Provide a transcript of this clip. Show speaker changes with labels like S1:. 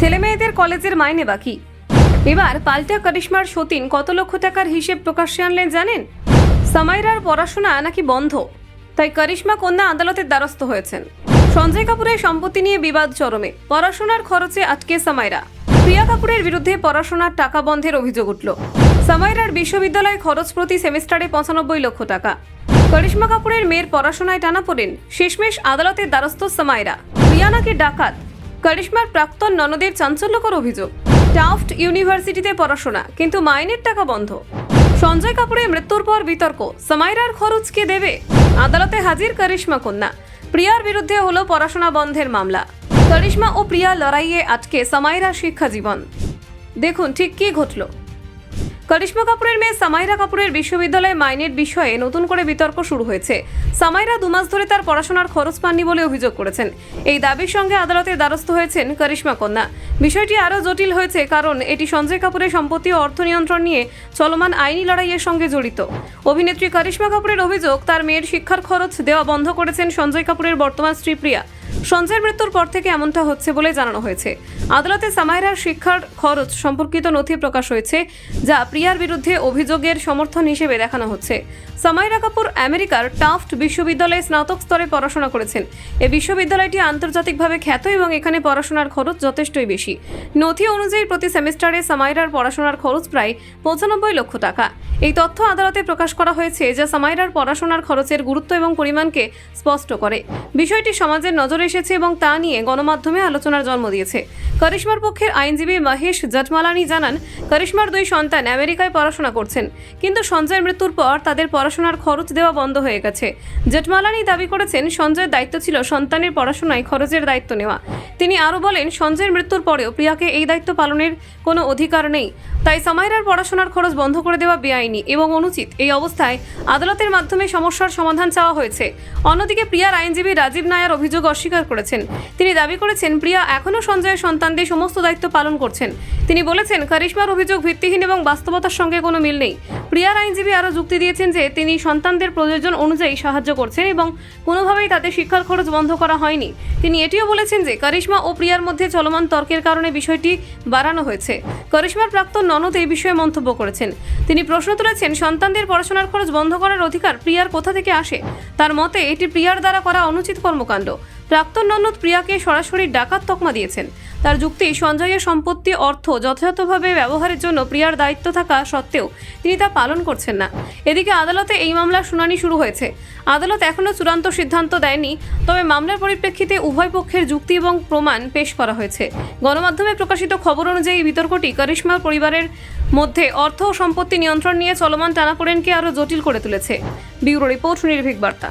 S1: ছেলে মেয়েদের কলেজের মাইনে বাকি। এবার পাল্টা করিশ্মার সতীন কত লক্ষ টাকার হিসেব প্রকাশ্যে আনলেন জানেন? সামাইরার পড়াশোনা নাকি বন্ধ, তাই করিশ্মা কন্যা আদালতের দ্বারস্থ হয়েছেন। সঞ্জয় কাপুরের সম্পত্তি নিয়ে বিবাদ চরমে, পড়াশোনার খরচে আটকে সামাইরা। প্রিয়া কাপুরের বিরুদ্ধে পড়াশোনার টাকা বন্ধের অভিযোগ উঠল। সামাইরার বিশ্ববিদ্যালয় খরচ প্রতি সেমিস্টারে 95 লক্ষ টাকা। করিশ্মা কাপুরের মেয়ের পড়াশোনায় টানাপোড়েন, শেষমেশ আদালতের দ্বারস্থ সামাইরা। প্রিয়া নাকি ডাকাত, করিশ্মার প্রাক্তন ননদের চাঞ্চল্যকর অভিযোগ। টাফট ইউনিভার্সিটিতে পড়াশোনা, কিন্তু মাইনের টাকা বন্ধ। সঞ্জয় কাপুরের মৃত্যুর পর বিতর্ক, সামাইরার খরচ কে দেবে? আদালতে হাজির করিশ্মা কন্যা। প্রিয়ার বিরুদ্ধে হলো পড়াশোনা বন্ধের মামলা। করিশ্মা ও প্রিয়া লড়াইয়ে আটকে সামাইরার শিক্ষা জীবন। দেখুন ঠিক কি ঘটল। করিশ্মা কাপুরের মেয়ে সামাইরা কাপুরের বিশ্ববিদ্যালয়ে মাইনের বিষয়ে নতুন করে বিতর্ক শুরু হয়েছে। সামাইরা 2 মাস ধরে তার পড়াশোনার খরচ পাননি বলে অভিযোগ করেছেন। এই দাবির সঙ্গে আদালতের দ্বারস্থ হয়েছেন করিশ্মা কন্যা। বিষয়টি আরও জটিল হয়েছে কারণ এটি সঞ্জয় কাপুরের সম্পত্তি ও অর্থ নিয়ন্ত্রণ নিয়ে চলমান আইনি লড়াইয়ের সঙ্গে জড়িত। অভিনেত্রী করিশ্মা কাপুরের অভিযোগ, তার মেয়ের শিক্ষার খরচ দেওয়া বন্ধ করেছেন সঞ্জয় কাপুরের বর্তমান স্ত্রী প্রিয়া। সঞ্জয়ের মৃত্যুর পর থেকে এমনটা হচ্ছে বলে জানানো হয়েছে। আদালতে সামাইরার শিক্ষার খরচ সম্পর্কিত নথি প্রকাশ হয়েছে, যা প্রিয়ার বিরুদ্ধে অভিযোগের সমর্থন হিসেবে দেখানো হচ্ছে। সামাইরা কাপুর আমেরিকার টাফট বিশ্ববিদ্যালয়ে স্নাতক স্তরে পড়াশোনা করেছেন। এই বিশ্ববিদ্যালয়টি আন্তর্জাতিকভাবে খ্যাত এবং এখানে পড়াশোনার খরচ যথেষ্টই বেশি। নথি অনুযায়ী প্রতি সেমিস্টারে সামাইরার পড়াশোনার খরচ প্রায় 95 লক্ষ টাকা। এই তথ্য আদালতে প্রকাশ করা হয়েছে, যা সামাইরার পড়াশোনার খরচের গুরুত্ব এবং পরিমাণকে স্পষ্ট করে। বিষয়টি সমাজের নজরে এসেছে এবং তা নিয়ে গণমাধ্যমে আলোচনার জন্ম দিয়েছে। করিশ্মার পক্ষের আইনজীবী মহেশ জেঠমালানি জানান, করিশ্মার 2 সন্তান আমেরিকায় পড়াশোনা করছেন, কিন্তু সঞ্জয়ের মৃত্যুর পর তাদের পড়াশোনার খরচ দেওয়া বন্ধ হয়ে গেছে। জেঠমালানি দাবি করেছেন, সঞ্জয়ের দায়িত্ব ছিল সন্তানের পড়াশোনায় খরচের দায়িত্ব নেওয়া। তিনি আরও বলেন, সঞ্জয়ের মৃত্যুর পরেও প্রিয়াকে এই দায়িত্ব পালনের কোনো অধিকার নেই, তাই সামাইরার পড়াশোনার খরচ বন্ধ করে দেওয়া বেআইনি এবং অনুচিত। এই অবস্থায় আদালতের মাধ্যমে সমস্যার সমাধান চাওয়া হয়েছে। অন্যদিকে প্রিয়ার আইনজীবী রাজীব নায়ার অভিযোগ অস্বীকার করেছেন। তিনি দাবি করেছেন, প্রিয়া এখনও সঞ্জয়ের সন্তানদের সমস্ত দায়িত্ব পালন করছেন। তিনি বলেছেন, করিশ্মার অভিযোগ ভিত্তিহীন এবং বাস্তবতার সঙ্গে কোনো মিল নেই। প্রিয়ার আইনজীবী আরও যুক্তি দিয়েছেন যে তিনি সন্তানদের প্রয়োজন অনুযায়ী সাহায্য করছেন এবং কোনোভাবেই তাদের শিক্ষার খরচ বন্ধ করা হয়নি। তিনি এটিও বলেছেন যে করিশ্মা ও প্রিয়ার মধ্যে চলমান তর্কের কারণে বিষয়টি বাড়ানো হয়েছে। করিশ্মার প্রাক্তন ননদ এই বিষয়ে মন্তব্য করেছেন। তিনি প্রশ্ন তুলেছেন, সন্তানদের পড়াশোনার খরচ বন্ধ করার অধিকার প্রিয়ার কোথা থেকে আসে? তার মতে এটি প্রিয়ার দ্বারা করা অনুচিত কর্মকাণ্ড। প্রাক্তন ননদ প্রিয়াকে সরাসরি ডাকাত তকমা দিয়েছেন। তার যুক্তি, সঞ্জয়ের সম্পত্তি অর্থ যথাযথভাবে ব্যবহারের জন্য প্রিয়ার দায়িত্ব থাকা সত্ত্বেও তিনি তা পালন করছেন না। এদিকে আদালতে এই মামলার শুনানি শুরু হয়েছে। আদালত এখনও চূড়ান্ত সিদ্ধান্ত দেয়নি, তবে মামলার পরিপ্রেক্ষিতে উভয় পক্ষের যুক্তি এবং প্রমাণ পেশ করা হয়েছে। গণমাধ্যমে প্রকাশিত খবর অনুযায়ী বিতর্কটি করিশ্মা পরিবারের মধ্যে অর্থ ও সম্পত্তি নিয়ন্ত্রণ নিয়ে চলমান টানাপোড়েনকে আরও জটিল করে তুলেছে। ব্যুরো রিপোর্ট, নির্ভীক বার্তা।